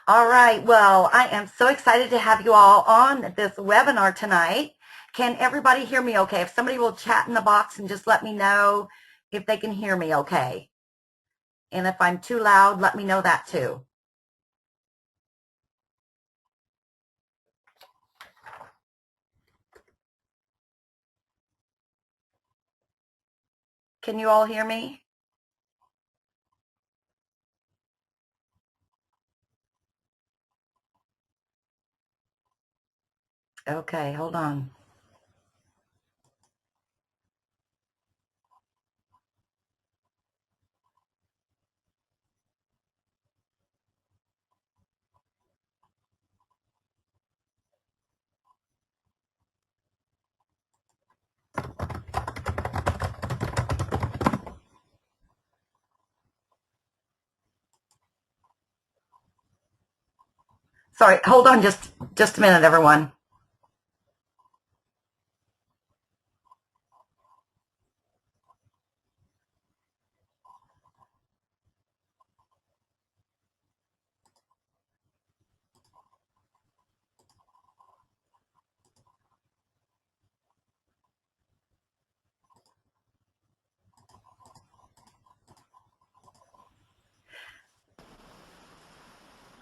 All right. Well, I am so excited to have you all on this webinar tonight. Can everybody hear me okay? If somebody will chat in the box and just let me know if they can hear me okay. And if I'm too loud, let me know that too. Can you all hear me? Okay, hold on. Sorry, hold on just a minute, everyone.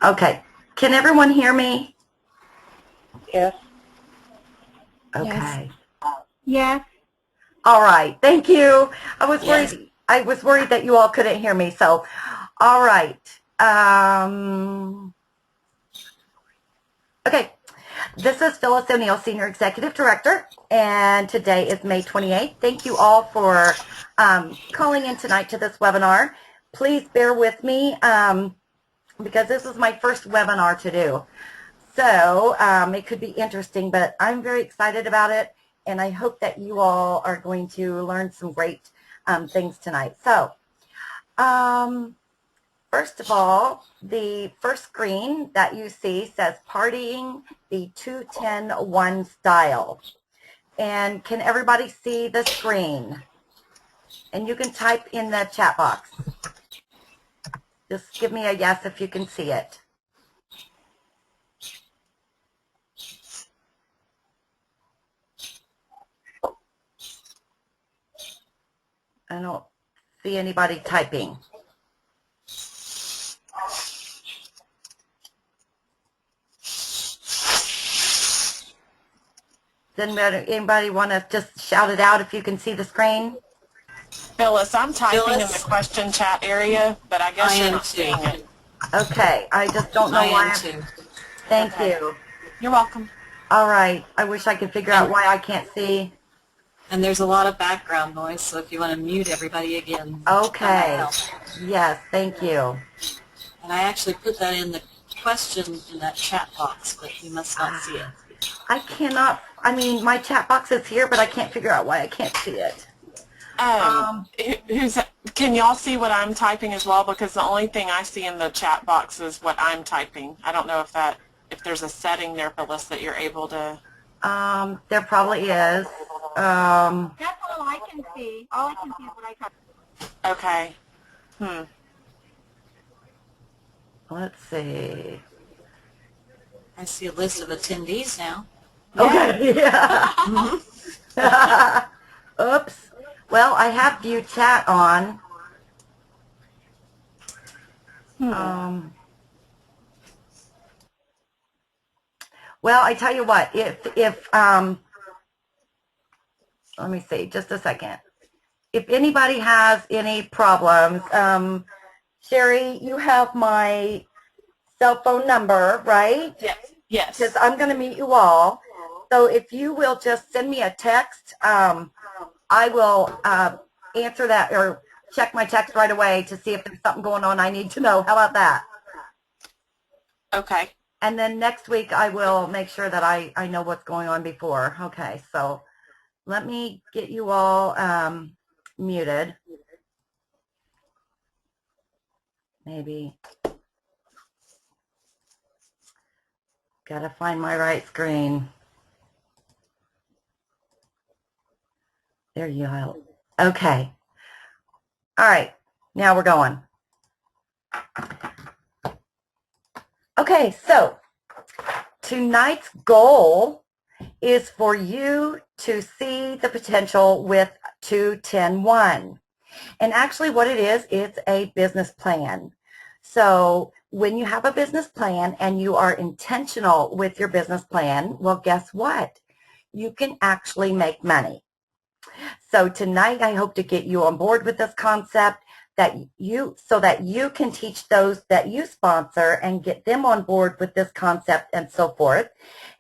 Okay, can everyone hear me? Yes. Okay. Yes. All right, thank you. I was Yes. worried. I was worried that you all couldn't hear me. So, all right. Okay. This is Phyllis O'Neill, Senior Executive Director, and today is May 28th. Thank you all for calling in tonight to this webinar. Please bear with me because this is my first webinar to do. So it could be interesting, but I'm very excited about it, and I hope that you all are going to learn some great things tonight. So first of all, the first screen that you see says Partying the 2-10-1 style. And can everybody see the screen? And you can type in the chat box. Just give me a yes if you can see it. I don't see anybody typing. Does anybody want to just shout it out if you can see the screen? Phyllis, I'm typing in the question chat area, but I guess you're not seeing it. Okay, I just don't know why. Thank Okay. you. You're welcome. All right, I wish I could figure out why I can't see. And there's a lot of background noise, so if you want to mute everybody again. Okay. Yes, thank you. And I actually put that in the question in that chat box, but you must not see it. I cannot, I mean, my chat box is here, but I can't figure out why I can't see it. Can y'all see what I'm typing as well? Because the only thing I see in the chat box is what I'm typing. I don't know if there's a setting there, Phyllis, that you're able to. There probably is. That's all I can see. All I can see is what I type. Okay. Let's see. I see a list of attendees now. Okay, yeah. Oops. Well, I have view chat on. Well, I tell you what, if let me see, just a second. If anybody has any problems, Sherry, you have my cell phone number, right? Yes. Yes. Because I'm going to meet you all. So if you will just send me a text, I will answer that or check my text right away to see if there's something going on I need to know. How about that? Okay. And then next week I will make sure that I know what's going on before. Okay, so let me get you all muted. Maybe. Gotta find my right screen. There you go. Okay. All right. Now we're going. Okay, so tonight's goal is for you to see the potential with 2-10-1. And actually what it is, it's a business plan. So when you have a business plan and you are intentional with your business plan, well, guess what? You can actually make money. So tonight I hope to get you on board with this concept so that you can teach those that you sponsor and get them on board with this concept and so forth.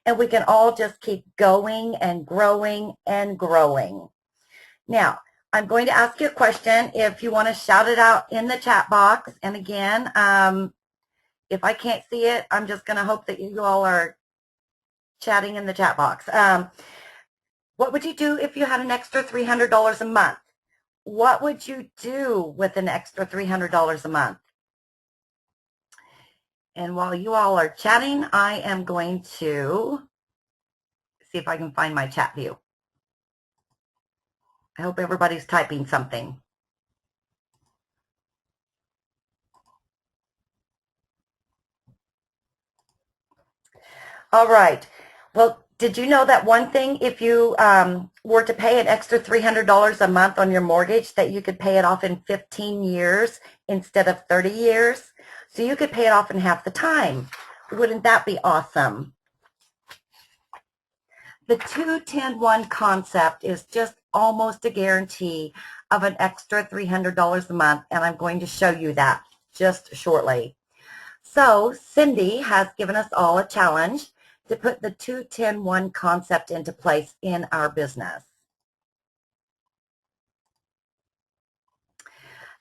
And we can all just keep going and growing and growing. Now, I'm going to ask you a question. If you want to shout it out in the chat box, and again, if I can't see it, I'm just going to hope that you all are chatting in the chat box. What would you do if you had an extra $300 a month? What would you do with an extra $300 a month? And while you all are chatting, I am going to see if I can find my chat view. I hope everybody's typing something. All right. Well, did you know that one thing, if you were to pay an extra $300 a month on your mortgage, that you could pay it off in 15 years instead of 30 years? So you could pay it off in half the time. Wouldn't that be awesome? The 2-10-1 concept is just almost a guarantee of an extra $300 a month, and I'm going to show you that just shortly. So Cindy has given us all a challenge to put the 2-10-1 concept into place in our business.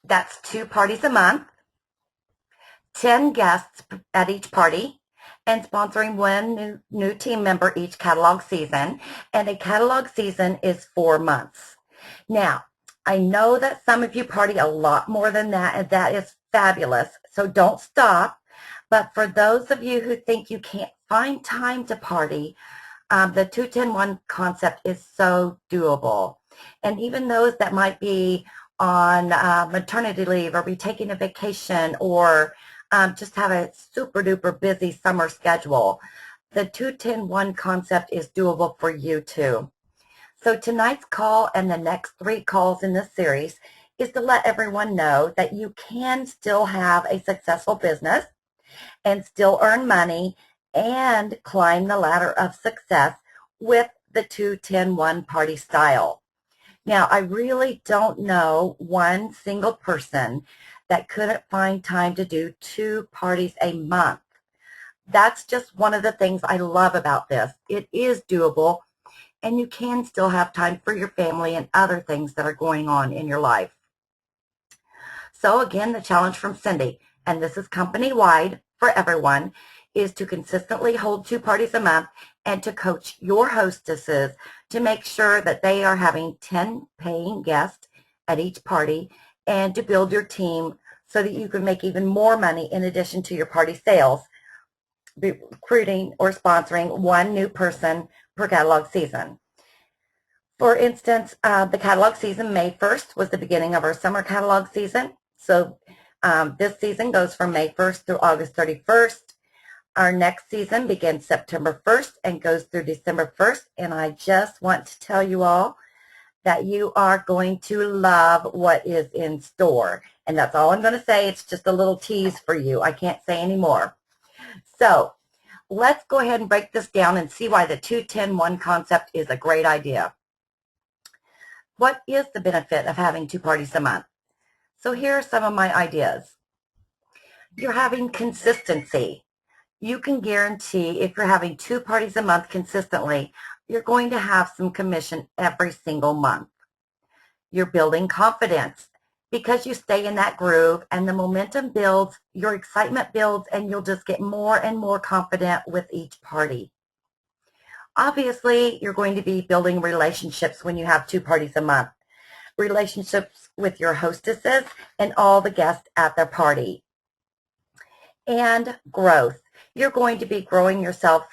That's 2 parties a month, 10 guests at each party, and sponsoring one new team member each catalog season. And a catalog season is 4 months. Now, I know that some of you party a lot more than that, and that is fabulous. So don't stop. But for those of you who think you can't find time to party, the 2-10-1 concept is so doable. And even those that might be on maternity leave or be taking a vacation or just have a super duper busy summer schedule, the 2-10-1 concept is doable for you too. So tonight's call and the next 3 calls in this series is to let everyone know that you can still have a successful business and still earn money and climb the ladder of success with the 2-10-1 party style. Now, I really don't know one single person that couldn't find time to do 2 parties a month. That's just one of the things I love about this. It is doable, and you can still have time for your family and other things that are going on in your life. So again, the challenge from Cindy, and this is company-wide for everyone, is to consistently hold 2 parties a month and to coach your hostesses to make sure that they are having 10 paying guests at each party, and to build your team so that you can make even more money in addition to your party sales, recruiting or sponsoring 1 new person per catalog season. For instance, the catalog season, May 1st, was the beginning of our summer catalog season. So this season goes from May 1st through August 31st. Our next season begins September 1st and goes through December 1st. And I just want to tell you all that you are going to love what is in store. And that's all I'm going to say. It's just a little tease for you. I can't say any more. So let's go ahead and break this down and see why the 2-10-1 concept is a great idea. What is the benefit of having 2 parties a month? So here are some of my ideas. You're having consistency. You can guarantee if you're having 2 parties a month consistently, you're going to have some commission every single month. You're building confidence because you stay in that groove and the momentum builds, your excitement builds, and you'll just get more and more confident with each party. Obviously, you're going to be building relationships when you have 2 parties a month. Relationships with your hostesses and all the guests at their party. And growth. You're going to be growing yourself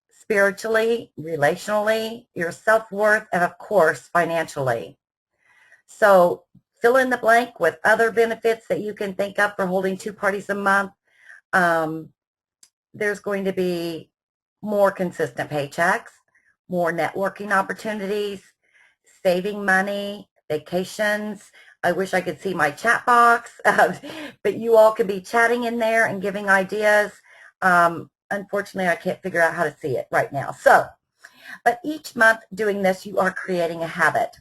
spiritually, relationally, your self-worth, and of course, financially. So fill in the blank with other benefits that you can think of for holding 2 parties a month. there's going to be more consistent paychecks, more networking opportunities, saving money, vacations. I wish I could see my chat box, but you all can be chatting in there and giving ideas. Unfortunately, I can't figure out how to see it right now. So, but each month doing this, you are creating a habit.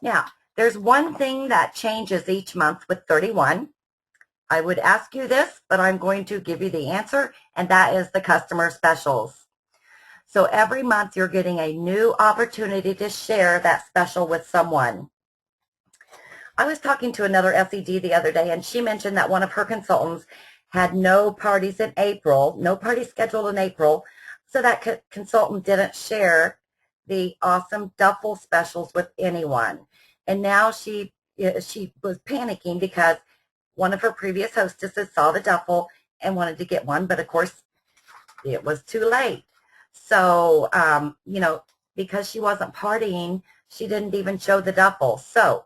Now, there's one thing that changes each month with 31. I would ask you this, but I'm going to give you the answer, and that is the customer specials. So every month you're getting a new opportunity to share that special with someone. I was talking to another SED the other day, and she mentioned that one of her consultants had no parties in April, no parties scheduled in April, so that consultant didn't share the awesome duffel specials with anyone. And now she was panicking because one of her previous hostesses saw the duffel and wanted to get one, but of course it was too late. So, because she wasn't partying, she didn't even show the duffel. So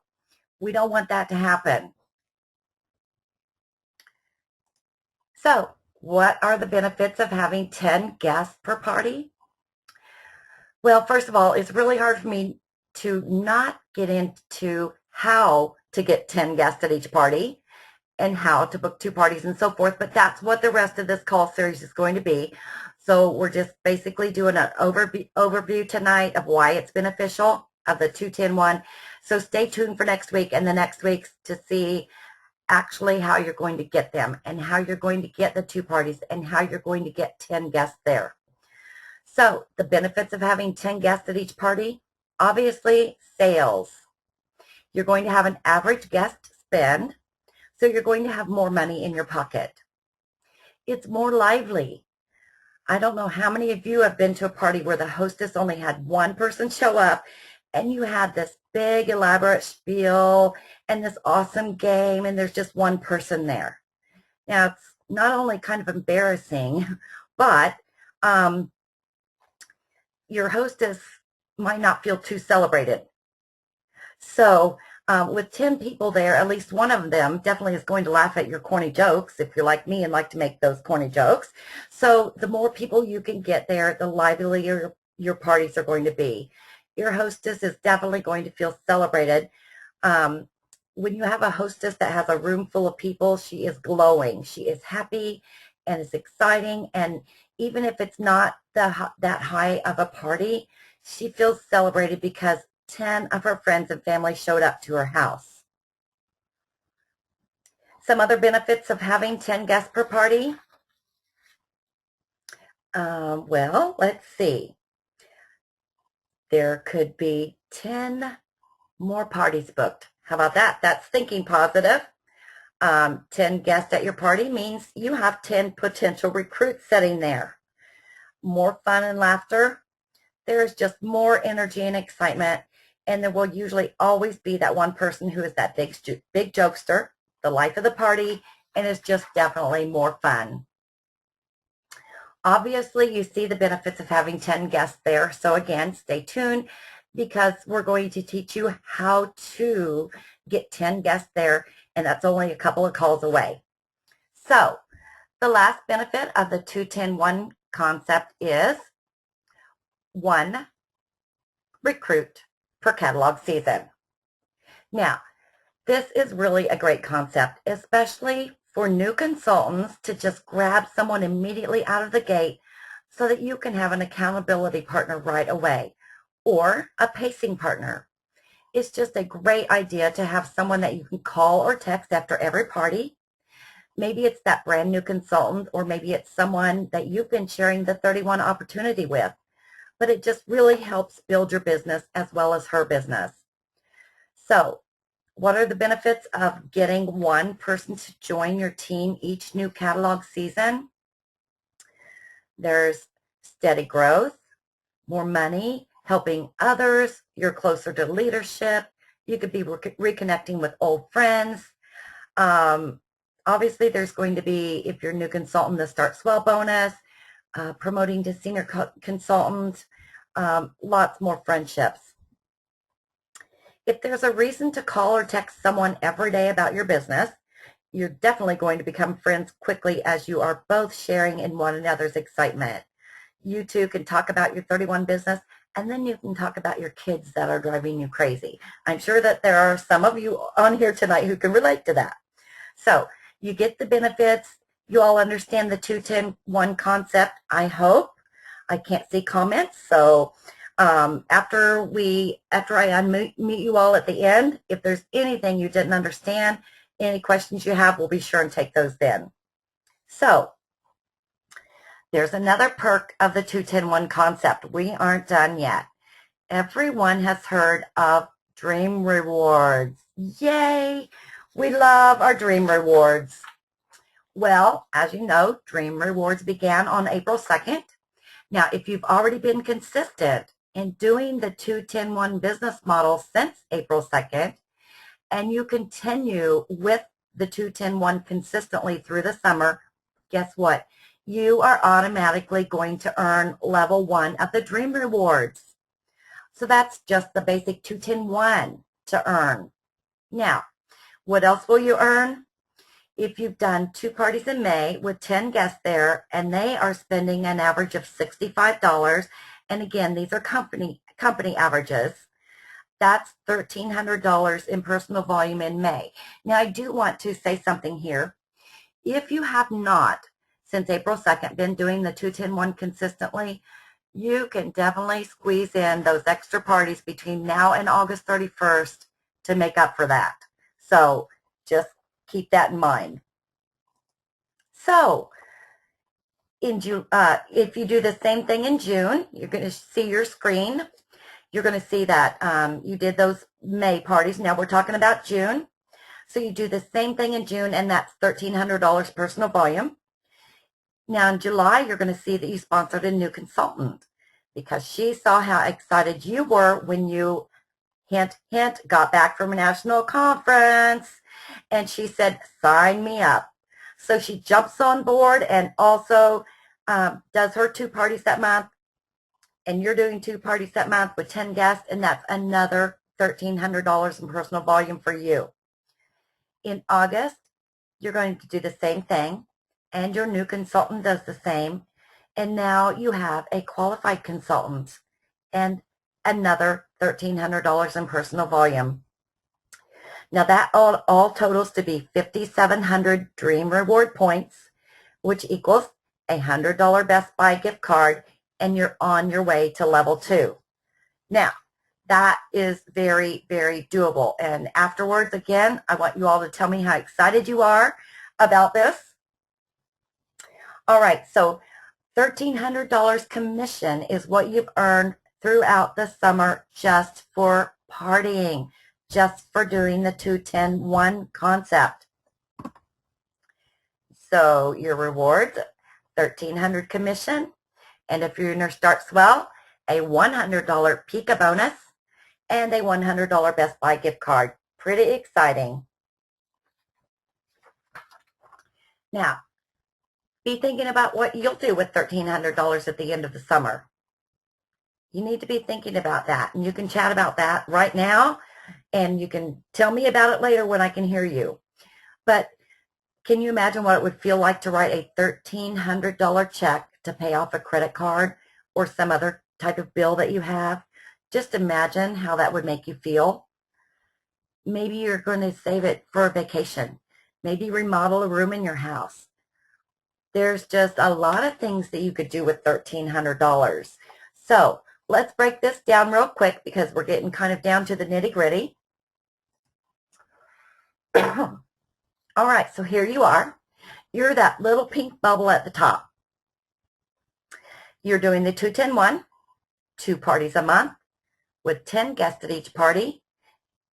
we don't want that to happen. So what are the benefits of having 10 guests per party? Well, first of all, it's really hard for me to not get into how to get 10 guests at each party and how to book 2 parties and so forth, but that's what the rest of this call series is going to be. So we're just basically doing an overview tonight of why it's beneficial of the 2-10-1. So stay tuned for next week and the next weeks to see actually how you're going to get them and how you're going to get the 2 parties and how you're going to get 10 guests there. So the benefits of having 10 guests at each party, obviously sales. You're going to have an average guest spend, so you're going to have more money in your pocket. It's more lively. I don't know how many of you have been to a party where the hostess only had one person show up and you had this big elaborate spiel and this awesome game and there's just one person there. Now, it's not only kind of embarrassing, but your hostess might not feel too celebrated. So with 10 people there, at least one of them definitely is going to laugh at your corny jokes if you're like me and like to make those corny jokes. So the more people you can get there, the livelier your parties are going to be. Your hostess is definitely going to feel celebrated. When you have a hostess that has a room full of people, she is glowing. She is happy and it's exciting. And even if it's not that high of a party, she feels celebrated because 10 of her friends and family showed up to her house. Some other benefits of having 10 guests per party. Well, let's see. There could be 10 more parties booked. How about that? That's thinking positive. 10 guests at your party means you have 10 potential recruits sitting there. More fun and laughter. There's just more energy and excitement. And there will usually always be that one person who is that big jokester, the life of the party, and it's just definitely more fun. Obviously, you see the benefits of having 10 guests there. So again, stay tuned because we're going to teach you how to get 10 guests there, and that's only a couple of calls away. So the last benefit of the 2-10-1 concept is 1 recruit per catalog season. Now, this is really a great concept, especially for new consultants to just grab someone immediately out of the gate so that you can have an accountability partner right away or a pacing partner. It's just a great idea to have someone that you can call or text after every party. Maybe it's that brand new consultant, or maybe it's someone that you've been sharing the 31 opportunity with. But it just really helps build your business as well as her business. So what are the benefits of getting one person to join your team each new catalog season? There's steady growth, more money, helping others, you're closer to leadership, you could be reconnecting with old friends. Obviously, there's going to be, if you're a new consultant, the Start Swell bonus, promoting to senior consultant, lots more friendships. If there's a reason to call or text someone every day about your business, you're definitely going to become friends quickly as you are both sharing in one another's excitement. You two can talk about your 31 business, and then you can talk about your kids that are driving you crazy. I'm sure that there are some of you on here tonight who can relate to that. So you get the benefits. You all understand the 2-10-1 concept, I hope. I can't see comments, so after I unmute you all at the end, if there's anything you didn't understand, any questions you have, we'll be sure and take those then. So there's another perk of the 2-10-1 concept. We aren't done yet. Everyone has heard of Dream Rewards. Yay! We love our Dream Rewards. Well, as you know, Dream Rewards began on April 2nd. Now, if you've already been consistent in doing the 2-10-1 business model since April 2nd, and you continue with the 2-10-1 consistently through the summer, guess what? You are automatically going to earn level 1 of the Dream Rewards. So that's just the basic 2-10-1 to earn. Now, what else will you earn? If you've done 2 parties in May with 10 guests there, and they are spending an average of $65, and again, these are company averages, that's $1,300 in personal volume in May. Now, I do want to say something here. If you have not, since April 2nd, been doing the 2-10-1 consistently, you can definitely squeeze in those extra parties between now and August 31st to make up for that. So just keep that in mind. So if you do the same thing in June, you're going to see your screen. You're going to see that you did those May parties. Now we're talking about June. So you do the same thing in June, and that's $1,300 personal volume. Now in July, you're going to see that you sponsored a new consultant because she saw how excited you were when you, hint, hint, got back from a national conference. And she said, sign me up. So she jumps on board and also does her 2 parties that month. And you're doing 2 parties that month with 10 guests, and that's another $1,300 in personal volume for you. In August, you're going to do the same thing, and your new consultant does the same. And now you have a qualified consultant and another $1,300 in personal volume. Now that all totals to be 5,700 Dream Reward points, which equals a $100 Best Buy gift card, and you're on your way to level 2. Now, that is very, very doable. And afterwards, again, I want you all to tell me how excited you are about this. All right, so $1,300 commission is what you've earned throughout the summer just for partying, just for doing the 2-10-1 concept. So your rewards, $1,300 commission, and if you're in your Start Swell, a $100 Pika bonus, and a $100 Best Buy gift card. Pretty exciting. Now, be thinking about what you'll do with $1,300 at the end of the summer. You need to be thinking about that, and you can chat about that right now, and you can tell me about it later when I can hear you. But can you imagine what it would feel like to write a $1,300 check to pay off a credit card or some other type of bill that you have? Just imagine how that would make you feel. Maybe you're going to save it for a vacation. Maybe remodel a room in your house. There's just a lot of things that you could do with $1,300. So let's break this down real quick because we're getting kind of down to the nitty-gritty. All right, so here you are. You're that little pink bubble at the top. You're doing the 2-10-1, 2 parties a month with 10 guests at each party.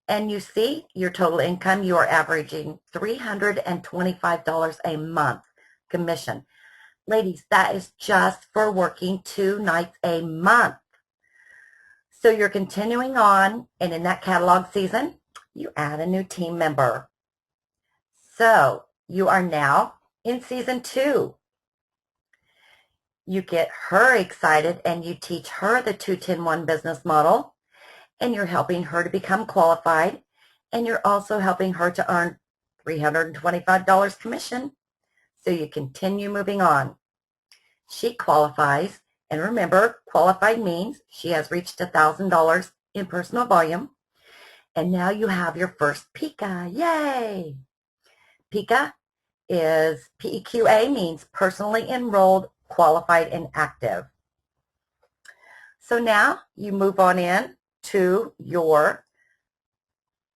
And you see your total income, you are averaging $325 a month commission. Ladies, that is just for working 2 nights a month. So you're continuing on, and in that catalog season, you add a new team member. So you are now in season 2. You get her excited and you teach her the 2-10-1 business model, and you're helping her to become qualified, and you're also helping her to earn $325 commission. So you continue moving on. She qualifies, and remember, qualified means she has reached $1,000 in personal volume. And now you have your first PICA. Yay! PICA is PEQA, means personally enrolled, qualified, and active. So now you move on in to your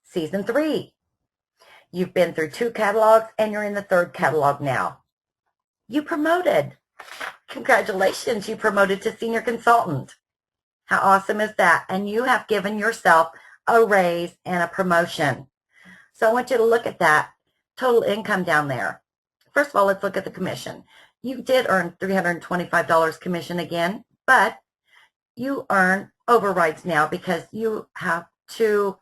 season 3. You've been through 2 catalogs and you're in the 3rd catalog now. You promoted. Congratulations, you promoted to senior consultant. How awesome is that? And you have given yourself a raise and a promotion. So I want you to look at that total income down there. First of all, let's look at the commission. You did earn $325 commission again, but you earn overrides now because you have 2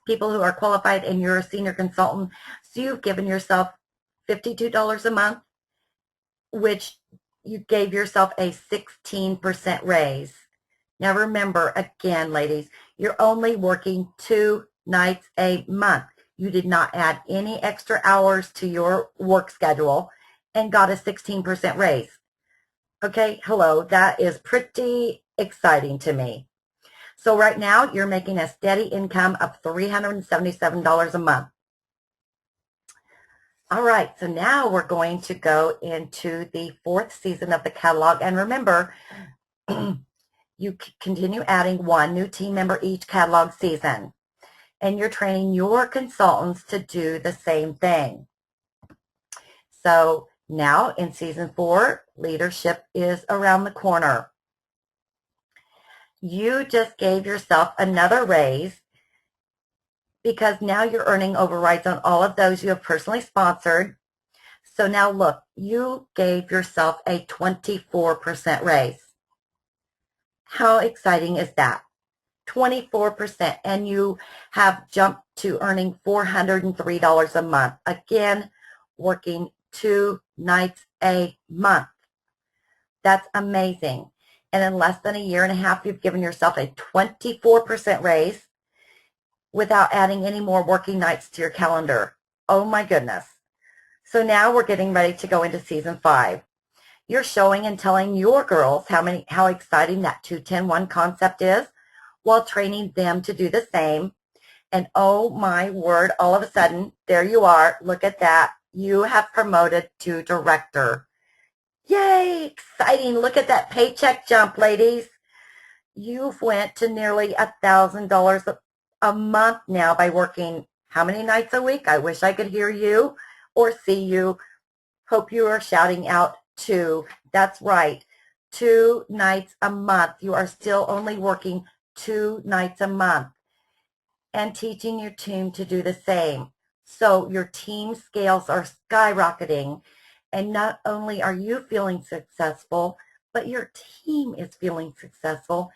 people who are qualified and you're a senior consultant. So you've given yourself $52 a month, which you gave yourself a 16% raise. Now remember, again, ladies, you're only working 2 nights a month. You did not add any extra hours to your work schedule and got a 16% raise. Okay, hello, that is pretty exciting to me. So right now, you're making a steady income of $377 a month. All right, so now we're going to go into the 4th season of the catalog. And remember, you continue adding 1 new team member each catalog season. And you're training your consultants to do the same thing. So now in season 4, leadership is around the corner. You just gave yourself another raise because now you're earning overrides on all of those you have personally sponsored. So now look, you gave yourself a 24% raise. How exciting is that? 24%, and you have jumped to earning $403 a month. Again, working 2 nights a month. That's amazing. And in less than a year and a half, you've given yourself a 24% raise without adding any more working nights to your calendar. Oh my goodness. So now we're getting ready to go into season 5. You're showing and telling your girls how exciting that 2-10-1 concept is while training them to do the same. And oh my word, all of a sudden, there you are. Look at that. You have promoted to director. Yay, exciting. Look at that paycheck jump, ladies. You've went to nearly $1,000 a month now by working how many nights a week? I wish I could hear you or see you. Hope you are shouting out 2. That's right. 2 nights a month. You are still only working 2 nights a month and teaching your team to do the same. So your team scales are skyrocketing, and not only are you feeling successful, but your team is feeling successful.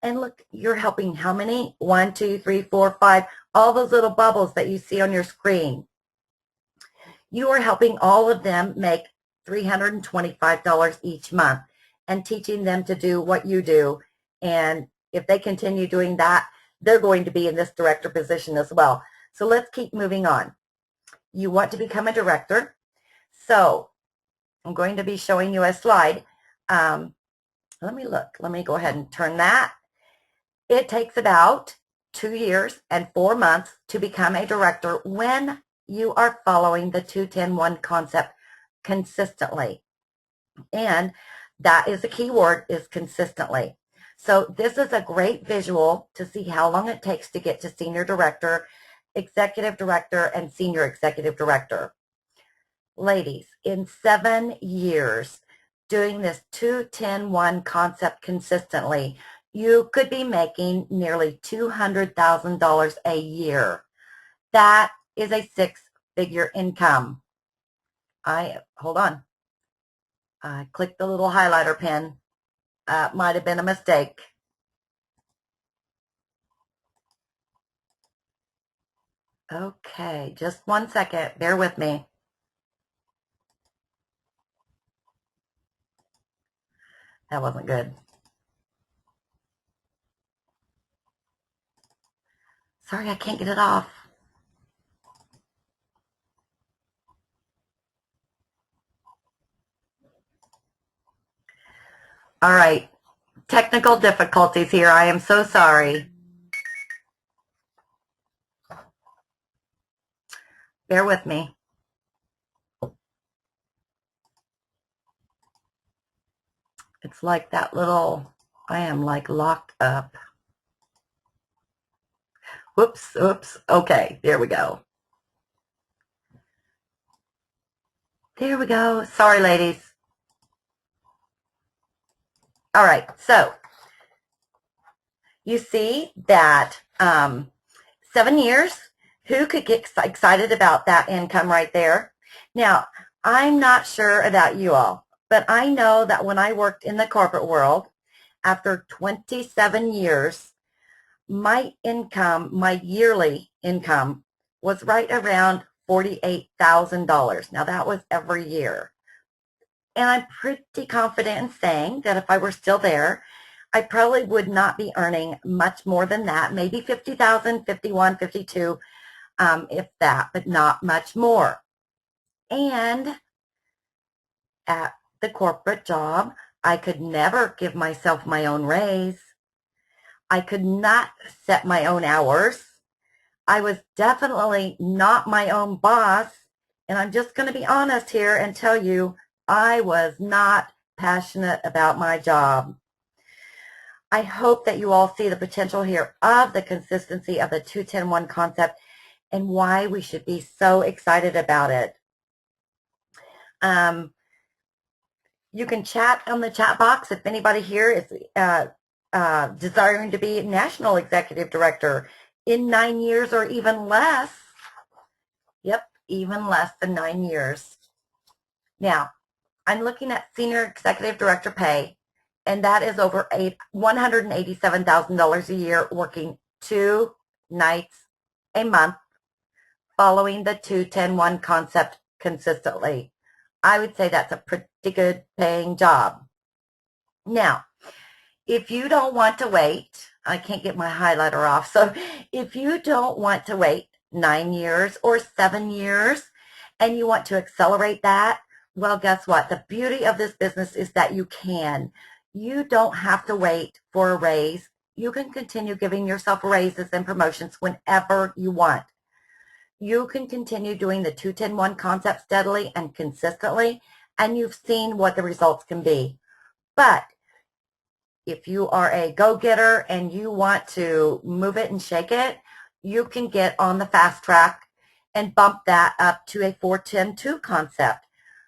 And look, you're helping how many? 1, 2, 3, 4, 5, all those little bubbles that you see on your screen. You are helping all of them make $325 each month and teaching them to do what you do. And if they continue doing that, they're going to be in this director position as well. So let's keep moving on. You want to become a director. So I'm going to be showing you a slide. Let me look. Let me go ahead and turn that. It takes about 2 years and 4 months to become a director when you are following the 2-10-1 concept consistently. And that is the key word, is consistently. So this is a great visual to see how long it takes to get to senior director, executive director, and senior executive director. Ladies, in 7 years doing this 2-10-1 concept consistently, you could be making nearly $200,000 a year. That is a 6-figure income. Hold on. I clicked the little highlighter pen. Might have been a mistake. Okay, just 1 second. Bear with me. That wasn't good. Sorry, I can't get it off. All right. Technical difficulties here. I am so sorry. Bear with me. It's like that little, I am like locked up. Whoops, oops. Okay, there we go. There we go. Sorry, ladies. All right, so you see that 7 years, who could get excited about that income right there? Now, I'm not sure about you all, but I know that when I worked in the corporate world, after 27 years, my income, my yearly income, was right around $48,000. Now, that was every year. And I'm pretty confident in saying that if I were still there, I probably would not be earning much more than that, maybe 50,000, 51, 52, if that, but not much more. And at the corporate job, I could never give myself my own raise. I could not set my own hours. I was definitely not my own boss. And I'm just going to be honest here and tell you, I was not passionate about my job. I hope that you all see the potential here of the consistency of the 2-10-1 concept and why we should be so excited about it. You can chat on the chat box if anybody here is desiring to be National Executive Director in 9 years or even less. Yep, even less than 9 years. Now, I'm looking at Senior Executive Director pay, and that is over $187,000 a year, working 2 nights a month, following the 2-10-1 concept consistently. I would say that's a pretty good paying job. Now, if you don't want to wait, I can't get my highlighter off, so if you don't want to wait 9 years or 7 years and you want to accelerate that, well, guess what? The beauty of this business is that you can. You don't have to wait for a raise. You can continue giving yourself raises and promotions whenever you want. You can continue doing the 2-10-1 concept steadily and consistently, and you've seen what the results can be. But if you are a go-getter and you want to move it and shake it, you can get on the fast track and bump that up to a 4-10-2 concept.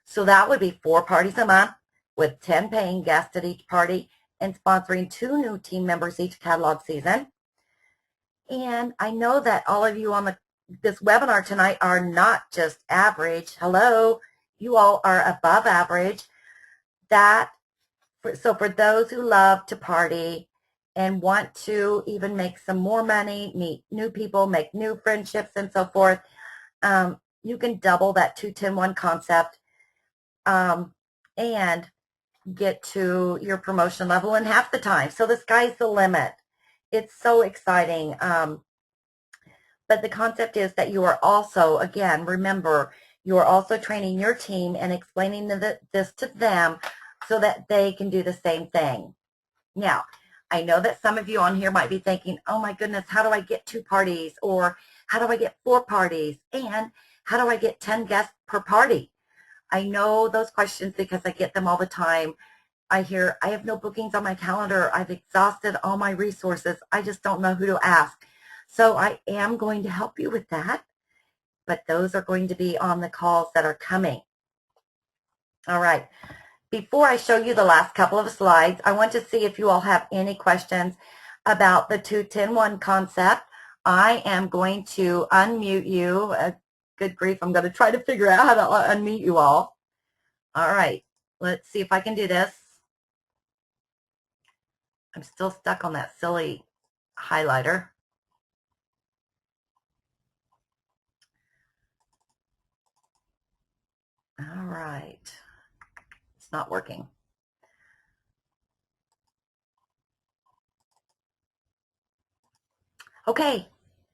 So that would be 4 parties a month with 10 paying guests at each party and sponsoring 2 new team members each catalog season. And I know that all of you on this webinar tonight are not just average. Hello, you all are above average. So for those who love to party and want to even make some more money, meet new people, make new friendships and so forth, you can double that 2-10-1 concept and get to your promotion level in half the time. So the sky's the limit. It's so exciting. But the concept is that you are also, again, remember, you are also training your team and explaining this to them so that they can do the same thing. Now, I know that some of you on here might be thinking, oh my goodness, how do I get 2 parties? Or how do I get 4 parties? And how do I get 10 guests per party? I know those questions because I get them all the time. I hear, I have no bookings on my calendar. I've exhausted all my resources. I just don't know who to ask. So I am going to help you with that, but those are going to be on the calls that are coming. All right. Before I show you the last couple of slides, I want to see if you all have any questions about the 2-10-1 concept. I am going to unmute you. Good grief, I'm going to try to figure out how to unmute you all. All right. Let's see if I can do this. I'm still stuck on that silly highlighter. All right. It's not working. Okay.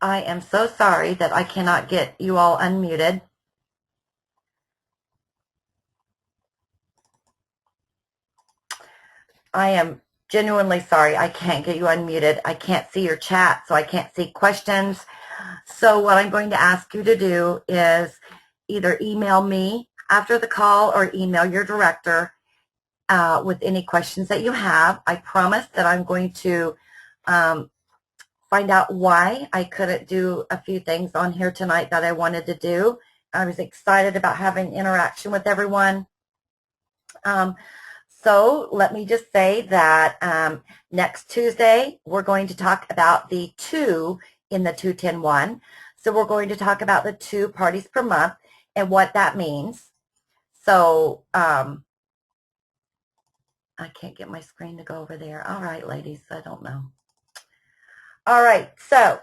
I am so sorry that I cannot get you all unmuted. I am genuinely sorry. I can't get you unmuted. I can't see your chat, so I can't see questions. So what I'm going to ask you to do is either email me after the call or email your director with any questions that you have. I promise that I'm going to find out why I couldn't do a few things on here tonight that I wanted to do. I was excited about having interaction with everyone. So let me just say that next Tuesday, we're going to talk about the 2 in the 2-10-1. So we're going to talk about the 2 parties per month and what that means. So I can't get my screen to go over there. All right, ladies, I don't know. All right, so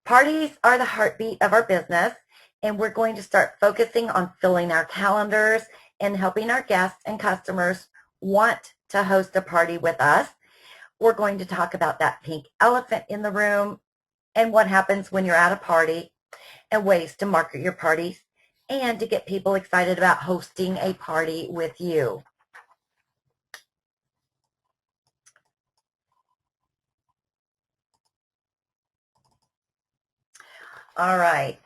parties are the heartbeat of our business, and we're going to start focusing on filling our calendars and helping our guests and customers want to host a party with us. We're going to talk about that pink elephant in the room and what happens when you're at a party and ways to market your parties and to get people excited about hosting a party with you. All right.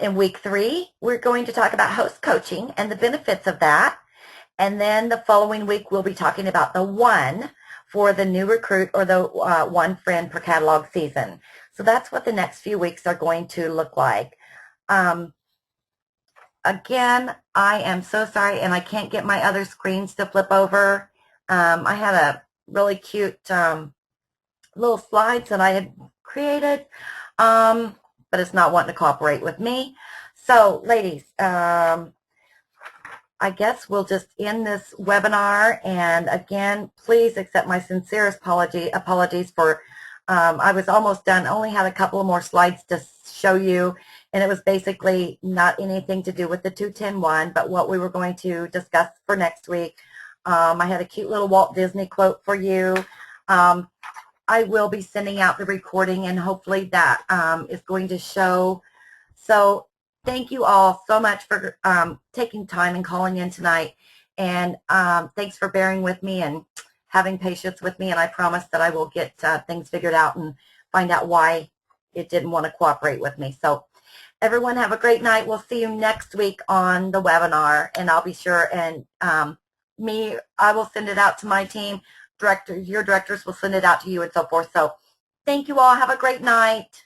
In week 3, we're going to talk about host coaching and the benefits of that. And then the following week, we'll be talking about the 1 for the new recruit or the 1 friend per catalog season. So that's what the next few weeks are going to look like. Again, I am so sorry, and I can't get my other screens to flip over. I had a really cute little slides that I had created, but it's not wanting to cooperate with me. So, ladies, I guess we'll just end this webinar, and again, please accept my sincerest apologies for, I was almost done, only had a couple of more slides to show you, and it was basically not anything to do with the 2-10-1, but what we were going to discuss for next week. I had a cute little Walt Disney quote for you. I will be sending out the recording, and hopefully that is going to show. So thank you all so much for taking time and calling in tonight. And thanks for bearing with me and having patience with me. And I promise that I will get things figured out and find out why it didn't want to cooperate with me. So everyone have a great night. We'll see you next week on the webinar. And I'll be sure, and I will send it out to my team. Your directors will send it out to you and so forth. So thank you all. Have a great night.